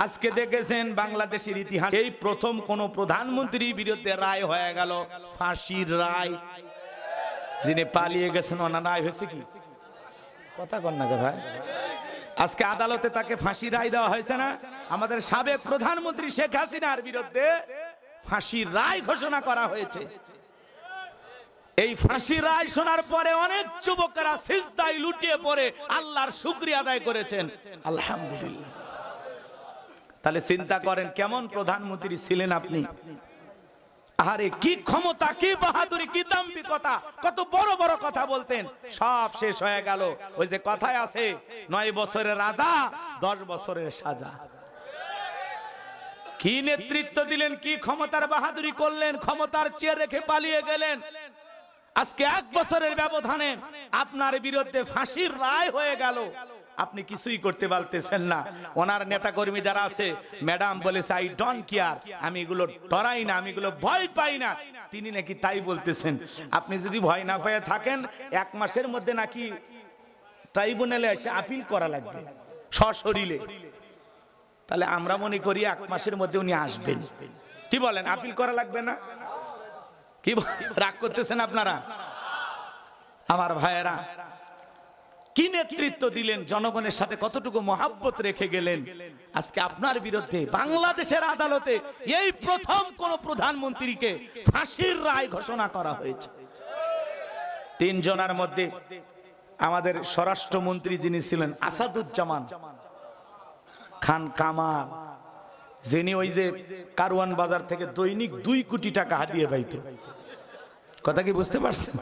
আজকে দেখেছেন বাংলাদেশের ইতিহাসে এই প্রথম কোন প্রধানমন্ত্রীর বিরুদ্ধে রায় হয়ে গেল ফাঁসির রায়। যিনি পালিয়ে গেছেন ওনার রায় হয়েছে কি? কথা কন না ভাই। আজকে আদালতে তাকে ফাঁসি রায় দেওয়া হয়েছে না? আমাদের সাবেক প্রধানমন্ত্রী শেখ হাসিনার বিরুদ্ধে ফাঁসির রায় ঘোষণা করা হয়েছে। এই ফাঁসি রায় শোনার পরে অনেক যুবকেরা সিজদায় লুটিয়ে পড়ে আল্লাহর শুকরিয়া আদায় করেছেন, আলহামদুলিল্লাহ। তাহলে চিন্তা করেন কেমন প্রধানমন্ত্রী ছিলেন আপনি। আরে কি ক্ষমতা, কি বাহাদুরি, কি দাম্ভিকতা, কত বড় বড় কথা বলতেন, সব শেষ হয়ে গেল। ওই যে কথায় আছে 9 বছরের রাজা 10 বছরের সাজা। কি নেতৃত্ব দিলেন, কি ক্ষমতার বাহাদুরি করলেন, ক্ষমতার চেয়ে রেখে পালিয়ে গেলেন। আজকে 1 বছরের ব্যবধানে আপনার বিরুদ্ধে ফাঁসির রায় হয়ে গেল, আপনি কিছুই করতে পারতেছেন না। ওনার নেতা কর্মী যারা আছে, ম্যাডাম বলেছে আই ডোন্ট কেয়ার, আমি এগুলো ডরাই না, আমি এগুলো ভয় পাই না। তিনি নাকি তাই বলতেছেন। আপনি যদি ভয় না পেয়ে থাকেন, 1 মাসের মধ্যে নাকি ট্রাইব্যুনালে এসে আপিল করা লাগবে সশরীরে। তাহলে আমরা মনে করি 1 মাসের মধ্যে উনি আসবেন। কি বলেন, আপিল করা লাগবে না? কি রাগ করতেছেন আপনারা? আমার ভাইয়েরা, কি নেতৃত্ব দিলেন, জনগণের সাথে কতটুকু মহাব্বত রেখে গেলেন। আজকে আপনার বিরুদ্ধে বাংলাদেশের আদালতে এই প্রথম কোন প্রধানমন্ত্রীকে ফাঁসির রায় ঘোষণা করা হয়েছে। 3 জনের মধ্যে আমাদের স্বরাষ্ট্রমন্ত্রী যিনি ছিলেন আসাদুজ্জামান খান কামাল, যিনি ওই যে কারওয়ান বাজার থেকে দৈনিক 2 কোটি টাকা হাদিয়া পাইতো। কথা কি বুঝতে পারছেন?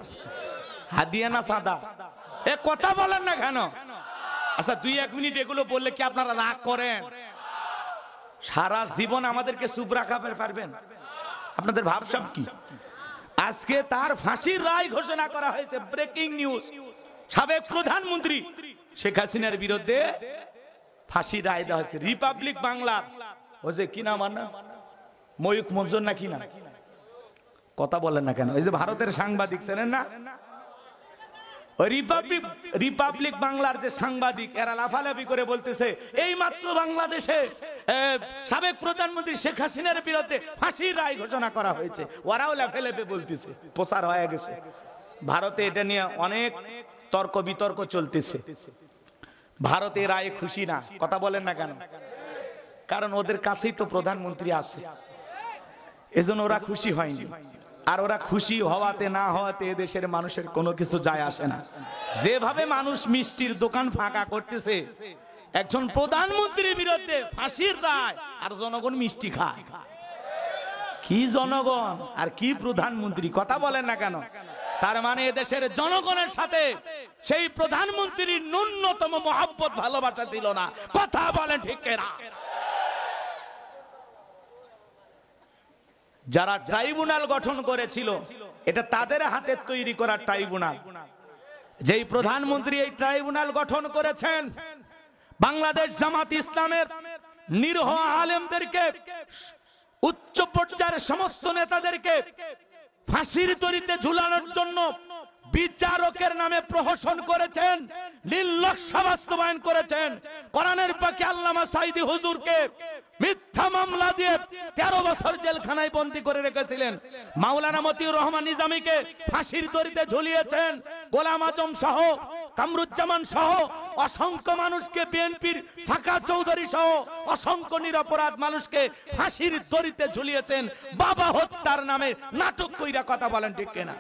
হাদিয়া না সাদা? এ কথা বলেন না কেন? আচ্ছা 2-1 মিনিট এগুলো বললে কি আপনারা রাগ করেন? সারা জীবন আমাদেরকে চুপ রাখা পারবেন? আপনাদের ভাবসাব কি? আজকে তার ফাঁসির রায় ঘোষণা করা হয়েছে। ব্রেকিং নিউজ, সাবেক প্রধানমন্ত্রী শেখ হাসিনার বিরুদ্ধে ফাঁসির রায় দেওয়া হয়েছে। রিপাবলিক বাংলার ওই যে কি নাম, ময়ূক মঞ্জুর না কি না, কথা বলেন না কেন? এই যে ভারতের সাংবাদিক ছিলেন না, রিপাবলিক বাংলার যে সাংবাদিক, এরা লাফালাফি করে বলতেছে এই মাত্র বাংলাদেশে সাবেক প্রধানমন্ত্রী শেখ হাসিনার বিরুদ্ধে ফাঁসির রায় ঘোষণা করা হয়েছে। ওরাও লাফালাফি বলতেছে, প্রচার হয়ে গেছে। ভারতে এটা নিয়ে অনেক তর্ক বিতর্ক চলতেছে। ভারতের রায়ে খুশি না, কথা বলেন না কেন? কারণ ওদের কাছেই তো প্রধানমন্ত্রী আছে, এজন্য ওরা খুশি হয়নি। আর ওরা খুশি হওয়াতে না হওয়াতে এদেশের মানুষের কোনো কিছু যায় আসে না। যেভাবে মানুষ মিষ্টির দোকান ফাঁকা করতেছে, একজন প্রধানমন্ত্রীর বিরুদ্ধে ফাঁসির রায়, আর জনগণ মিষ্টি খায়। কি জনগণ আর কি প্রধানমন্ত্রী, কথা বলেন না কেন? তার মানে এদেশের জনগণের সাথে সেই প্রধানমন্ত্রীর ন্যূনতম মহব্বত ভালোবাসা ছিল না। কথা বলেন ঠিক না? যারা ট্রাইব্যুনাল গঠন করেছিল, এটা তাদের হাতে তৈরি করা ট্রাইব্যুনাল। যেই প্রধানমন্ত্রী এই ট্রাইব্যুনাল গঠন করেছেন, বাংলাদেশ জামাত ইসলামের নিরীহ আলেমদেরকে, উচ্চ পর্যায়ের সমস্ত নেতাদেরকে ফাঁসির দড়িতে ঝুলানোর জন্য বিচারকের নামে প্রহসন করেছেন, নির্লজ্জ বাস্তবায়ন করেছেন। কোরআনের পাকে আল্লামা সাঈদী হুজুরকে মিথ্যা মামলা দিয়ে 13 বছর জেলখানায় বন্দী করে রেখেছিলেন। মাওলানা মতিউর রহমান নিজামীকে ফাঁসির দড়িতে ঝুলিয়েছেন। গোলাম আজম সহ, কামরুজ্জামান সহ অসংখ্য মানুষকে, বিএনপির সাকা চৌধুরী সহ অসংখ্য নিরপরাধ মানুষকে ফাঁসির দড়িতে ঝুলিয়েছেন বাবা হত্যার নামে নাটক কইরা। কথা বলেন ঠিক কিনা?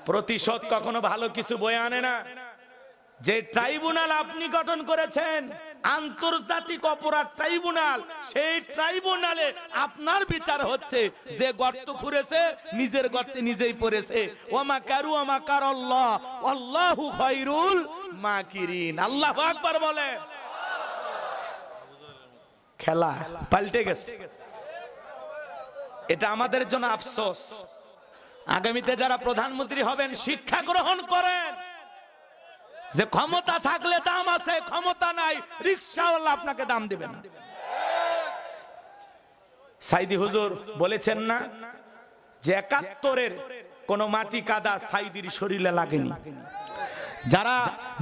প্রতিশোধ কখনো ভালো কিছু বয়ে আনে না। যে ট্রাইব্যুনাল আপনি গঠন করেছেন, আন্তর্জাতিক অপরাধ ট্রাইব্যুনাল, সেই ট্রাইব্যুনালে আপনার বিচার হচ্ছে। যে গর্ত খুঁড়েছে নিজের গর্তে নিজেই পড়েছে। ওমা কারু ওমা কারাল্লাহ আল্লাহু খায়রুল মাকিরিন। আল্লাহু আকবার বলে। খেলা পাল্টে গেছে। এটা আমাদের জন্য আফসোস। আগামীতে যারা প্রধানমন্ত্রী হবেন, শিক্ষা গ্রহণ করেন যে ক্ষমতা থাকলে দাম আছে, ক্ষমতা নাই রিকশাওয়ালা আপনাকে দাম দিবে না। সাঈদী হুজুর বলেছেন না যে 71-এর কোন মাটি কাদা সাঈদীর শরীরে লাগেনি। যারা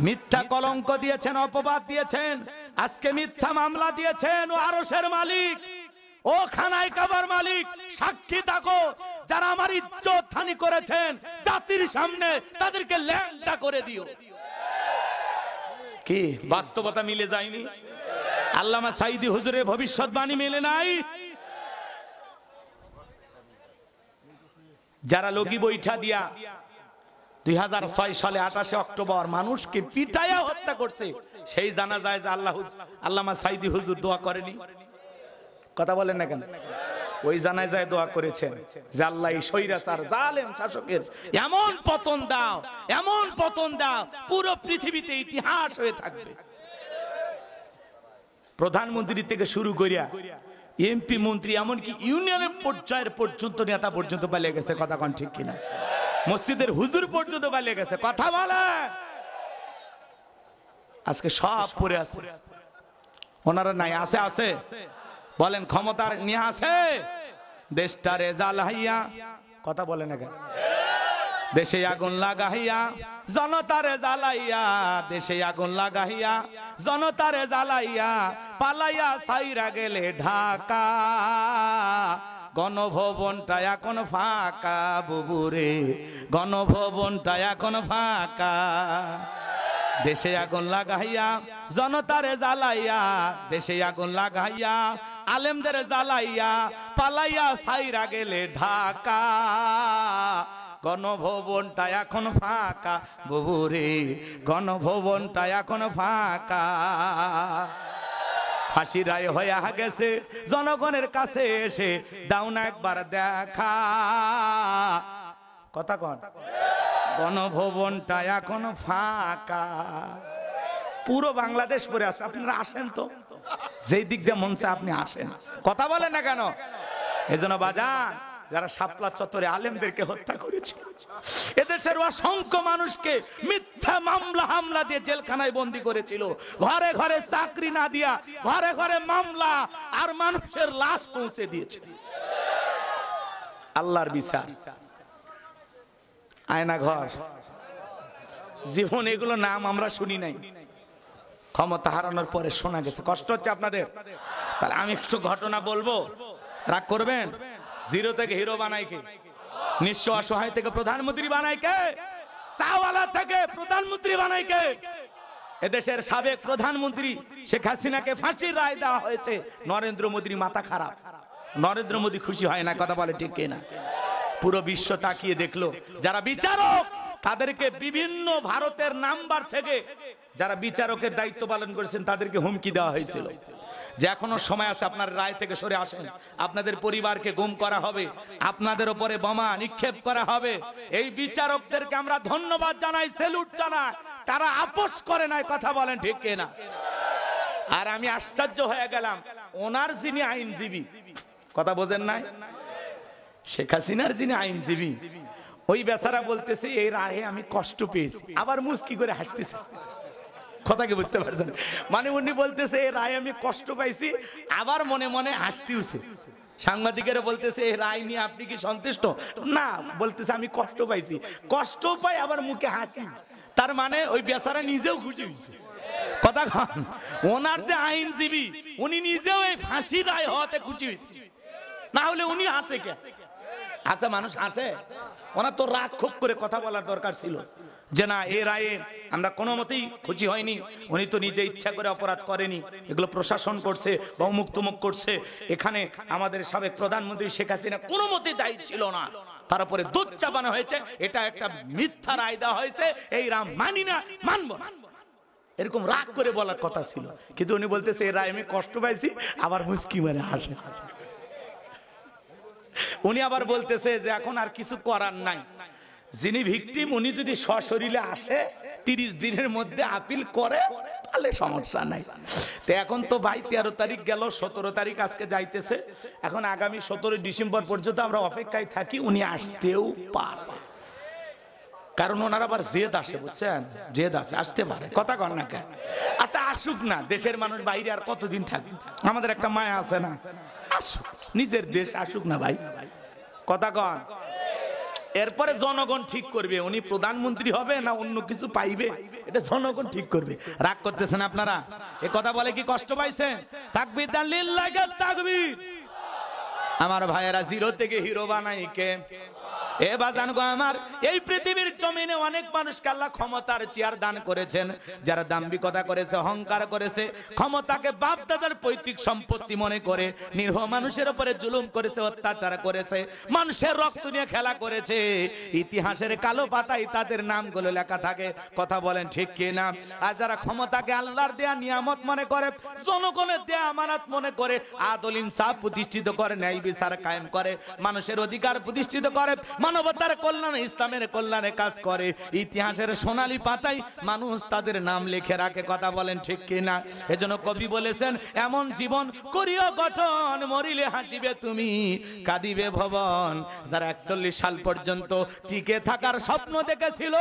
মিথ্যা কলঙ্ক দিয়েছেন, অপবাদ দিয়েছেন, আজকে মিথ্যা মামলা দিয়েছেন ও আরশের মালিক, ও খানায় কাবার মালিক, সাক্ষী থাকো যারা আমার ইজ্জত হানি করেছেন জাতির সামনে তাদেরকে ল্যাংটা করে দিও। কি বাস্তবতা মিলে যায়নি? আল্লামা সাঈদী হুজুরের ভবিষ্যৎবাণী মেলে নাই? যারা লগি বৈঠা দিয়া 2006 সালে 28 অক্টোবর মানুষকে পিটায়া হত্যা করছে, সেই জানা যায় যে আল্লামা সাঈদী হুজুর দোয়া করেনি? কথা বলেন না কেন? ওই জানাজায় দোয়া করেছেন যে আল্লাহ এই স্বৈরাচার জালেম শাসকের এমন পতন দাও, এমন পতন দাও পুরো পৃথিবীতে ইতিহাস হয়ে থাকবে। প্রধানমন্ত্রী থেকে শুরু করিয়া এমপি মন্ত্রী এমনকি ইউনিয়নের পর্যায়ের পর্যন্ত নেতা পর্যন্ত পালিয়ে গেছে। কথা কোন ঠিক কিনা? মসজিদের হুজুর পর্যন্ত পালিয়ে গেছে। কথা বলে আজকে সব পড়ে আছে, ওনারা নাই। আছে আছে বলেন, ক্ষমতার নিয়ে আছে দেশটারে জ্বালাইয়া। কথা বলে না কেন? দেশে আগুন লাগাইয়া জনতারে জ্বালাইয়া, দেশে আগুন লাগাইয়া জনতারে জ্বালাইয়া, পালাইয়া সাইরা গেলে ঢাকা, গণভবনটা এখন ফাঁকা বুবুরে, গণভবনটা এখন ফাঁকা। দেশে আগুন লাগাইয়া জনতারে জ্বালাইয়া, দেশে আগুন লাগাইয়া আলেমদের জ্বালাইয়া, পালাইয়া সাইরা গেলে ঢাকা, গণভবনটা এখন ফাঁকা বুবুরে, গণভবনটা এখন ফাঁকা। ফাঁসি রায় হয়ে গেছে জনগণের কাছে এসে দাও না একবার দেখা। কথা কন, গণভবনটা এখন ফাঁকা। পুরো বাংলাদেশ পড়ে আছে। আপনারা আসেন তো, যেই দিক দিয়ে মন চায় আপনি আসেন। কথা বলেন না কেন? এজন্য বাজান, যারা শাপলা চত্বরে আলেমদেরকে হত্যা করেছে, এদেশের অসংখ্য মানুষকে মিথ্যা মামলা হামলা দিয়ে জেলখানায় বন্দী করেছিল, ঘরে ঘরে চাকরি না দিয়া ঘরে ঘরে মামলা আর মানুষের লাশ পৌঁছে দিয়েছে। আল্লাহর বিচার, আয়না ঘর, জীবন, এগুলো নাম আমরা শুনি নাই, ক্ষমতা হারানোর পরে শোনা গেছে। কষ্ট হচ্ছে আপনাদের? তাহলে আমি একটু ঘটনা বলবো, রাগ করবেন? জিরো থেকে হিরো বানাই কে? নিঃস্ব অসহায় থেকে প্রধানমন্ত্রী বানাই কে? চাওয়ালা থেকে প্রধানমন্ত্রী বানাই কে? এদেশের সাবেক প্রধানমন্ত্রী শেখ হাসিনাকে ফাঁসির রায় দেওয়া হয়েছে। নরেন্দ্র মোদীর মাথা খারাপ, নরেন্দ্র মোদী খুশি হয় না। কথা বলে ঠিক কিনা? পুরো বিশ্ব তাকিয়ে দেখলো, যারা বিচারক তাদেরকে বিভিন্ন ভারতের নাম্বার থেকে যারা বিচারকের দায়িত্ব পালন করেছেন তাদেরকে হুমকি দেওয়া হয়েছিল যে এখনো সময় আছে, আপনার রায় থেকে সরে আসেন, আপনাদের পরিবারকে গুম করা হবে, আপনাদের উপরে বোমা নিক্ষেপ করা হবে। এই বিচারকদেরকে আমরা ধন্যবাদ জানাই, স্যালুট জানাই, তারা আপোষ করে নাই। কথা বলেন ঠিক কিনা? আর আমি আশ্চর্য হয়ে গেলাম, ওনার যিনি আইনজীবী, কথা বোঝেন নাই, শেখ হাসিনার যিনি আইনজীবী, ওই বেচারা বলতেছে এই রায়ে আমি কষ্ট পেয়েছি, আবার মুস্কি করে হাসতেছে। কথা কি বুঝতে পারছেন? মানে উনি বলতেছে এই রায় আমি কষ্ট পাইছি, আবার মনে মনে হাসতেছে। সাংবাদিকেরা বলতেছে এই রায় নিয়ে আপনি কি সন্তুষ্ট? না, বলতেছে আমি কষ্ট পাইছি। কষ্ট পাই আবার মুখে হাসি, তার মানে ওই বেচারা নিজেও খুশি হয়েছে। কথা কন, ওনার যে আইনজীবী উনি নিজেও এই ফাঁসি রায় হওয়াতে খুশি হয়েছে, না হলে উনি হাসে কে? আচ্ছা, মানুষ হাসে? ওনার তো রাগ খুব করে কথা বলার দরকার ছিল যে না, এই রায়ে আমরা কোনো মতেই খুশি হয়নি, উনি তো নিজে ইচ্ছা করে অপরাধ করেনি, এগুলো প্রশাসন করছে বা অমুক তমুক করছে, এখানে আমাদের সাবেক প্রধানমন্ত্রী শেখ হাসিনা কোনো মতেই দায়ী ছিল না, তারপরে দুধ চাপানো হয়েছে, এটা একটা মিথ্যা রায় দেওয়া হয়েছে, এই রাম মানি না, মানব না, এরকম রাগ করে বলার কথা ছিল। কিন্তু উনি বলতেছে এই রায় আমি কষ্ট পাইছি, আবার মুস্কি মারে হাসে। উনি আবার বলতেছে যে এখন আর কিছু করার নাই, যিনি ভিকটিম উনি যদি সশরীরে আসে 30 দিনের মধ্যে আপিল করে তাহলে সমস্যা নাই। তো এখন তো ভাই 13 তারিখ গেল, 17 তারিখ আজকে যাইতেছে, এখন আগামী 17 ডিসেম্বর পর্যন্ত আমরা অপেক্ষায় থাকি, উনি আসতেও পারে, কারণ ওনার আবার জেদ আসে, বুঝছেন, জেদ আসে, আসতে পারে। কথা কন না কেন? আচ্ছা আসুক না, দেশের মানুষ বাইরে আর কতদিন থাকবে? আমাদের একটা মায়া আছে না? আসুক, নিজের দেশ আসুক না ভাই। কথা কন, এরপরে জনগণ ঠিক করবে উনি প্রধানমন্ত্রী হবে না অন্য কিছু পাইবে, এটা জনগণ ঠিক করবে। রাগ করতেছেন আপনারা? এ কথা বলে কি কষ্ট পাইছেন? তাকবীর দেন লিল্লাহি তাকবীর। আমার ভাইয়েরা, জিরো থেকে হিরো বানাই কে? এ বাজান গো আমার, এই পৃথিবীর জমিনে অনেক মানুষকে আল্লাহ ক্ষমতার চেয়ার দান করেছেন। যারা দাম্ভিকতা করেছে, অহংকার করেছে, ক্ষমতাকে বাপ দাদার পৈতৃক সম্পত্তি মনে করে নিরীহ মানুষের উপরে জুলুম করেছে, অত্যাচার করেছে, মানুষের রক্ত নিয়ে খেলা করেছে, ইতিহাসের কালো পাতায় তাদের নামগুলো লেখা থাকে। কথা বলেন ঠিক কি না? আর যারা ক্ষমতাকে আল্লাহর দেয়া নিয়ামত মনে করে, জনগণের দেয়া আমানত মনে করে, আদল ইনসাফ প্রতিষ্ঠিত করে, ন্যায় বিচার কায়েম করে, মানুষের অধিকার প্রতিষ্ঠিত করে, মানবতার কল্যাণে, ইসলামের কল্যাণে কাজ করে, ইতিহাসের সোনালী পাতায় মানুষ তাদের নাম লিখে রাখে। কথা বলেন ঠিক কিনা? এজন্য কবি বলেছেন, এমন জীবন করিও গঠন, মরিলে হাসিবে তুমি, কাঁদিবে ভবন। যারা 41 সাল পর্যন্ত টিকে থাকার স্বপ্ন দেখেছিল,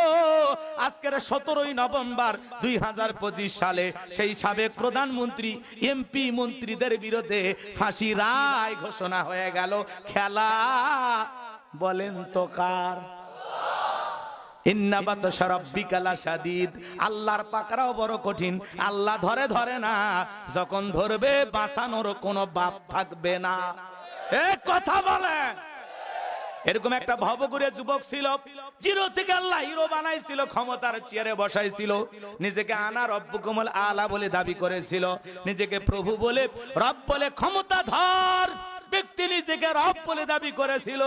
আজকের 17ই নভেম্বর 2025 সালে সেই সাবেক প্রধানমন্ত্রী, এমপি, মন্ত্রীদের বিরুদ্ধে ফাঁসি রায় ঘোষণা হয়ে গেল। খেলা বলেন তো কার? ইন্নাবাত শারাব্বিকা লাশাদীদ। আল্লাহর পাকড়াও বড় কঠিন। আল্লাহ ধরে ধরে না, যখন ধরবে বাঁচানোর কোনো বাপ থাকবে না। এক কথা বলেন। এরকম একটা ভবঘুরে যুবক ছিল, জিরো থেকে আল্লাহ হিরো বানাইছিল, ক্ষমতার চেয়ারে বসাইছিল, নিজেকে আনা রব্বুকুমুল আলা বলে দাবি করেছিল, নিজেকে প্রভু বলে, রব বলে, ক্ষমতাধর ব্যক্তি নিজেকে রব বলে দাবি করেছিল।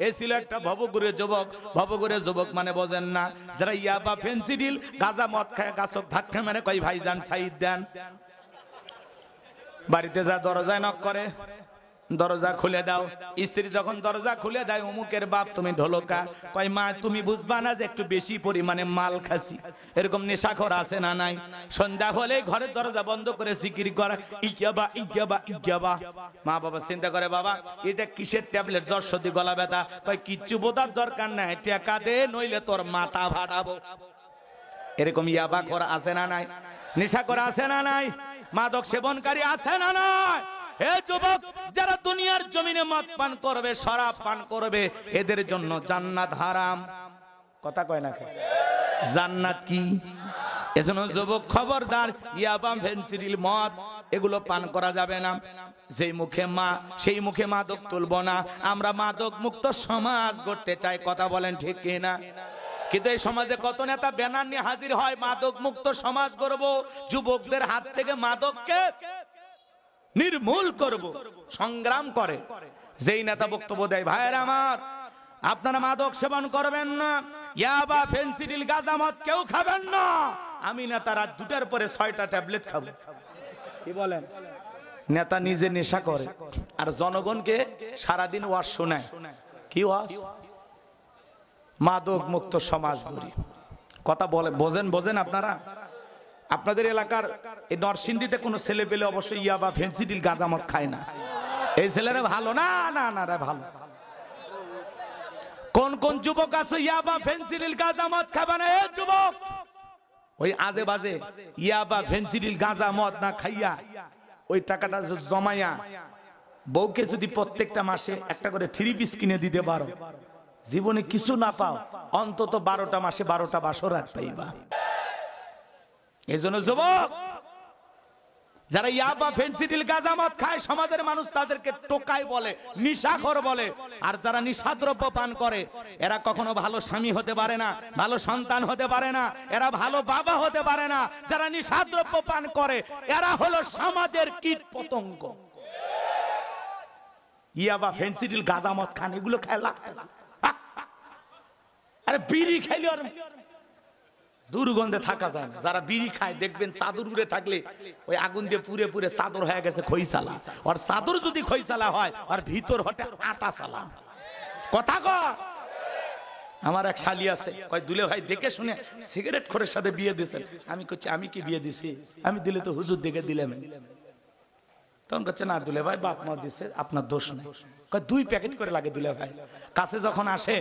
এ ছিল একটা ভবঘুরে যুবক। ভবঘুরে যুবক মানে বোঝেন না? যারা ইয়াবা, ফেন্সিডিল, গাঁজা, মদ খায়, গাছক ধাক্কা মেরে কই ভাইজান সাইদ দেন। বাড়িতে যা দরজায় নক করে, দরজা খুলে দাও। স্ত্রী যখন দরজা খুলে দেয়, অমুকের বাপ তুমি ঢোলকা, কয় মা তুমি বুঝবা না যে একটু বেশি পরিমাণে মাল খাসি। এরকম নেশাখোর আছে না নাই? সন্ধ্যা হলে ঘরের দরজা বন্ধ করে জিকির করা, ইজ্ঞাবা ইজ্ঞাবা ইজ্ঞাবা। মা বাবা চিন্তা করে, বাবা এটা কিসের ট্যাবলেট, জ্বর সর্দি গলা ব্যথা? কয় কিচ্ছু বোঝার দরকার নাই, টাকা দে নইলে তোর মাথা ফাটাবো। এরকম ইয়াবা খোর আছে না নাই? নেশাখোর আছে না নাই? মাদক সেবনকারী আছে না নাই? হে যুবক, যারা দুনিয়ার জমিনে মদ পান করবে, শরাব পান করবে, এদের জন্য জান্নাত হারাম। কথা কয় না? জান্নাত কি? এজন্য যুবক খবরদার, ইয়াবা, ফেন্সিডিল, মদ এগুলো পান করা যাবে না। যেই মুখে মা, সেই মুখে মাদক তুলবো না। আমরা মাদক মুক্ত সমাজ গড়তে চাই। কথা বলেন ঠিক কিনা? কিন্তু এই সমাজে কত নেতা ব্যানার নিয়ে হাজির হয়, মাদক মুক্ত সমাজ গড়ব, যুবকদের হাত থেকে মাদককে নির্মূল করব, সংগ্রাম করে। যেই নেতা বক্তব্য দেয়, ভাইয়েরা আমার, আপনারা মাদক সেবন করবেন না, ইয়াবা, ফেন্সিডিল, গাঁজা, মদ কেউ খাবেন না, আমি নেতা রাত 2টার পরে 6টা ট্যাবলেট খাবো। কি বলেন? নেতা নিজে নেশা করে আর জনগণকে সারাদিন ওয়াজ শোনায়। কি ওয়াজ? মাদক মুক্ত সমাজ গড়ি। কথা বলে বোঝেন আপনারা? আপনাদের এলাকার এই নরসিংদীতে কোনো ছেলে পেলে অবশ্যই ইয়াবা, ফেন্সিডিল, গাঁজা, মদ খায় না। এই ছেলেরা ভালো না? না না রে ভালো। কোন কোন যুবক আছে ইয়াবা, ফেন্সিডিল, গাঁজা, মদ খাবে না? এই যুবক, ওই আজে বাজে ইয়াবা, ফেন্সিডিল, গাঁজা, মদ না খাইয়া ওই টাকাটা জমাইয়া বউকে যদি প্রত্যেকটা মাসে একটা করে 3 পিস কিনে দিতে পারো, জীবনে কিছু না পাও, অন্তত 12টা মাসে 12টা বাসরাত পাইবা। এজন্য যুবক, যারা ইয়াবা, ফেন্সিডিল, গাঁজা, মদ খায়, সমাজের মানুষ তাদেরকে টোকাই বলে, নিশাখোর বলে। আর যারা নিশাদ্রব্য পান করে, এরা কখনো ভালো স্বামী হতে পারে না, ভালো সন্তান হতে পারে না, এরা ভালো বাবা হতে পারে না। যারা নিশাদ্রব্য পান করে, এরা হলো সমাজের কীট পতঙ্গ। ইয়াবা, ফেন্সিডিল, গাঁজা, মদ খান, এগুলো খায় লাখ টাকা। আরে বিড়ি খাইলে আর দুর্গন্ধে থাকা যায় না। যারা বিড়ি খায় দেখবেন চাদর উড়ে থাকলে ওই আগুন দিয়ে পুরে পুরে চাদর হয়ে গেছে খইসালা। আর চাদর যদি খইসালা হয়, আর ভিতর হটে আটা সালা। কথা কয়। আমার এক শালি আছে, কয় দুলে ভাই দেখে শুনে সিগারেট খোরের সাথে বিয়ে দিয়েছেন। আমি কইছি আমি কি বিয়ে দিছি? আমি দিলে তো হুজুর দেখে দিলাম। তখন কচ্ছে না দুলে ভাই বাপ মা দিছে, আপনার দোষ নেই। কয় 2 প্যাকেট করে লাগে দুলে ভাই। কাছে যখন আসে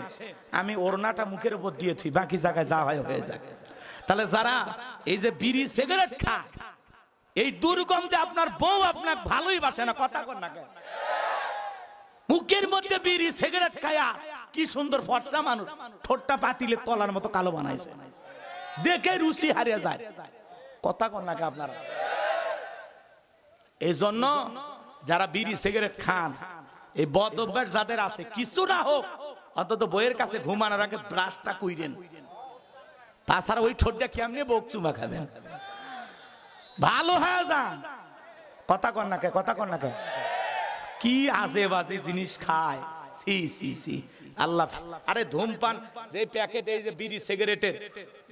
আমি ওড়নাটা মুখের উপর দিয়ে থুই, বাকি জায়গায় যা হয় হয়ে যায়। তাহলে যারা এই যে বিড়ি সিগারেট খায়, এই দুর্গন্ধে আপনার বউ আপনার ভালোই বাসে না। কথা কর না? মুখের মধ্যে বিড়ি সিগারেট খায়া কি সুন্দর ফর্সা মানুষ, ঠোঁটটা পাতিলের তলার মতো কালো বানাইছে, দেখে রুচি হারিয়ে যায়। কথা কন নাকি আপনারা? এই জন্য যারা বিড়ি সিগারেট খান, এই বদ অভ্যাস যাদের আছে, কিছু না হোক অন্তত বইয়ের কাছে ঘুমানোর আগে ব্রাশটা কইরেন। তাছাড়া ওই ঠোঁটটা কেমনে বক চুমা খাবেন, ভালো হয়ে যান। কথা কন নাকি? কথা কন নাকি? কি আজে বাজে জিনিস খায়, আল্লাহ। আরে ধূমপান যে প্যাকেট, এই যে বিড়ি সিগারেটের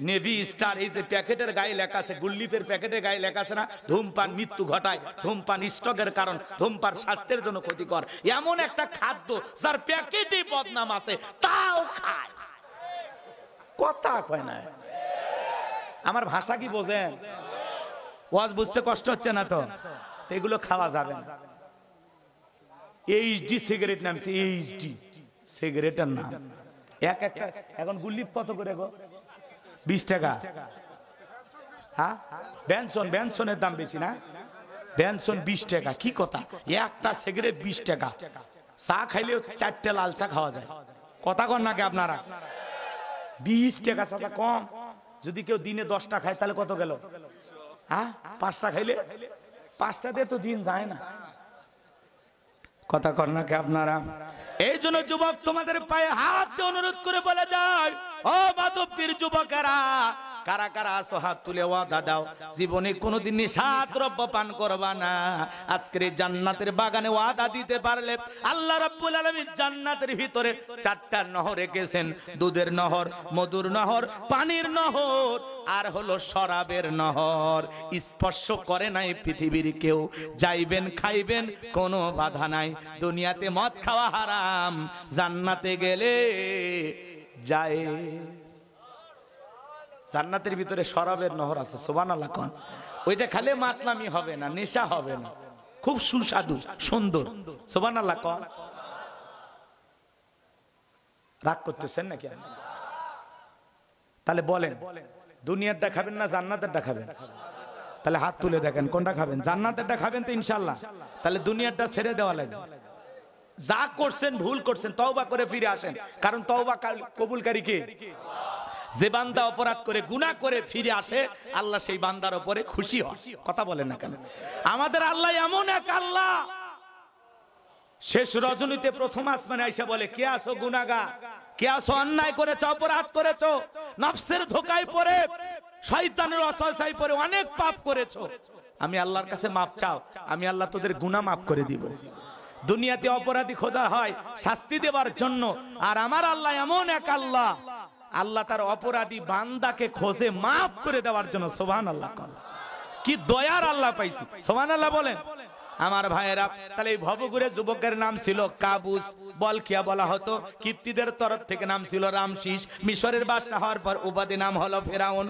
নেভি স্টার, এই যে প্যাকেটের গায়ে লেখা আছে, গুল্লিপের প্যাকেটের গায়ে লেখা আছে না, ধূমপান মৃত্যু ঘটায়, ধূমপান স্ট্রোকের কারণ, ধূমপান স্বাস্থ্যের জন্য ক্ষতিকর। এমন একটা খাদ্য যার প্যাকেটে বদনাম আছে, তাও খায়। কথা কয় না? আমার ভাষা কি বোঝেন? ওয়াজ বুঝতে কষ্ট হচ্ছে না তো? এগুলো খাওয়া যাবে না। এইচডি সিগারেট নামছে, এইচডি সিগারেটের নাম। এক একটা এখন গুল্লিপ কত করে গো? 20 টাকা। হ্যাঁ, বেনসন, বেনসনের দাম বেশি না? বেনসন 20 টাকা। কি কথা, একটা সিগারেট 20 টাকা। চা খাইলেও 4টা লাল চা খাওয়া যায়। কথা কন নাকি আপনারা? 20 টাকা চাচা কম। যদি কেউ দিনে 10টা খায় তাহলে কত গেল? হ্যাঁ, 5টা খাইলে 5টা দিয়ে তো দিন যায় না। কথা কর না কে আপনারা? এই জন্য যুবক, তোমাদের পায়ে হাত দিয়ে অনুরোধ করে বলে যায়, ও মাধবদীর যুবকেরা, কারা কারা আছো হাত তুলে ওয়াদা দাও, জীবনে কোনোদিন নিশাদ দ্রব্য পান করবা না। আজকের এই জান্নাতের বাগানে ওয়াদা দিতে পারলে আল্লাহ রাব্বুল আলামিন জান্নাতের ভিতরে 4টা নহর রেখেছেন, দুধের নহর, মধুর নহর, পানির নহর, আর হলো শরাবের নহর। স্পর্শ করে নাই পৃথিবীর কেউ, যাইবেন খাইবেন কোনো বাধা নাই। দুনিয়াতে মদ খাওয়া হারাম, জান্নাতে গেলে যায়। জান্নাতের ভিতরে শরাবের নহর আছে, সুবহানাল্লাহ কোন। ওইটা খালে মাতলামি হবে না, নেশা হবে না, খুব সুস্বাদু সুন্দর, সুবহানাল্লাহ কোন। রাগ করতেছেন নাকি? তাহলে বলেন, দুনিয়ারটা খাবেন না জান্নাতেরটা খাবেন? তাহলে হাত তুলে দেখেন কোনটা খাবেন। জান্নাতেরটা খাবেন তো ইনশাআল্লাহ। তাহলে দুনিয়ারটা ছেড়ে দেওয়া লাগবে। যা করছেন ভুল করছেন, তওবা করে ফিরে আসেন, কারণ তওবা কবুলকারী কে? যে বান্দা অপরাধ করে গুনাহ করে ফিরে আসে, আল্লাহ সেই বান্দার উপরে খুশি হয়। কথা বলেন না কেন? আমাদের আল্লাহ এমন এক আল্লাহ, শেষ রজনীতে প্রথম আসমানে আইসা বলে, কে আছো গুনাহগার, কে আছো অন্যায় করেছো, অপরাধ করেছো, নফসের ধোঁকায় পড়ে, শয়তানের ওয়াসওয়াসায় পড়ে অনেক পাপ করেছো, আমি আল্লাহর কাছে মাপ চাও, আমি আল্লাহ তোদের গুনাহ মাফ করে দিব। দুনিয়াতে অপরাধী খোঁজা হয় শাস্তি দেওয়ার জন্য, আর আমার আল্লাহ এমন এক আল্লাহ, আল্লাহ তার অপরাধী বান্দাকে খোঁজে মাফ করে দেওয়ার জন্য। সুবহানাল্লাহ। কি দয়ার আল্লাহ পাইছি, সুবহানাল্লাহ বলেন আমার ভাইয়েরা। তাহলে এই ভবঘুরে যুবকের নাম ছিল কাবুস, বলখিয়া বলা হতো। কিপ্তিদের তরফ থেকে নাম ছিল রামশিস। মিশরের বাদশা হওয়ার পর উপাধি নাম হলো ফেরাউন।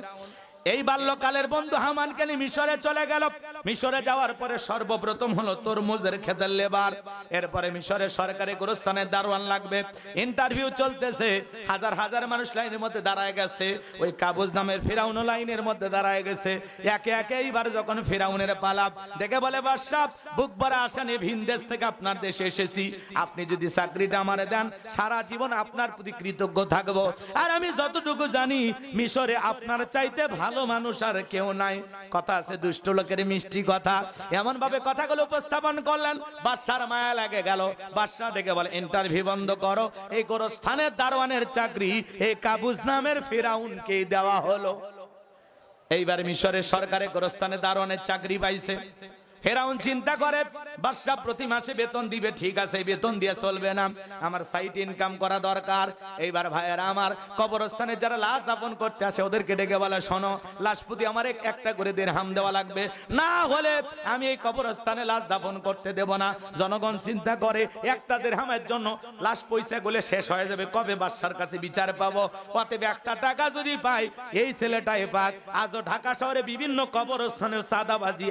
এই বাল্যকালের বন্ধু হামানকে নিয়ে মিশরে চলে গেল। মিশরে যাওয়ার পরে সর্বপ্রথম হলো তরমুজের ক্ষেতের লেবার। এরপরে মিশরের সরকারি গোরস্থানের দারোয়ান লাগবে। ইন্টারভিউ চলতেছে, হাজার হাজার মানুষ লাইনের মধ্যে দাঁড়ায় গেছে। ওই কাবুস নামের ফিরাউন লাইনের মধ্যে দাঁড়ায় গেছে। একে একে এইবার যখন ফিরাউনের পালাপ দেখে বলে, বাদশা বুক ভরা আশা নিয়ে ভিন দেশ থেকে আপনার দেশে এসেছি, আপনি যদি চাকরিটা আমারে দেন সারা জীবন আপনার প্রতি কৃতজ্ঞ থাকবো। আর আমি যতটুকু জানি মিশরে আপনার চাইতে ভালো মানুষ আর কেউ নাই। কথা আছে দুষ্ট লোকের মিষ্টি কথা, এমন ভাবে কথাগুলো উপস্থাপন করলেন, বাদশার মায়া লাগে গেল। বাদশা ডেকে বলে, ইন্টারভিউ বন্ধ করো, এই গোরস্থানের দারোয়ানের চাকরি এই কাবুস নামের ফিরাউনকে দেওয়া হলো। এইবার মিশরের সরকারের গোরস্থানের দারোয়ানের চাকরি পাইছে। ফেরাউন চিন্তা করে, বাদশা প্রতি মাসে বেতন দিবে, ঠিক আছে, বেতন দিয়ে চলবে না, আমার সাইড ইনকাম করা দরকার। এইবার ভাইয়েরা আমার, কবরস্থানে যারা লাশ দাফন করতে আসে ওদেরকে ডেকে বলে, শোনো, লাশ প্রতি আমার একটা করে দিরহাম দেওয়া লাগবে, না হলে আমি এই কবরস্থানে লাশ দাফন করতে দেব না। জনগণ চিন্তা করে, একটা দিরহামের জন্য লাশ পয়সা গুলো শেষ হয়ে যাবে, কবে বাদশার কাছে বিচার পাবো? অতএব একটা টাকা যদি পাই, এই ছেলেটাই পাক। আজও ঢাকা শহরে বিভিন্ন কবরস্থানের সাদাবাজি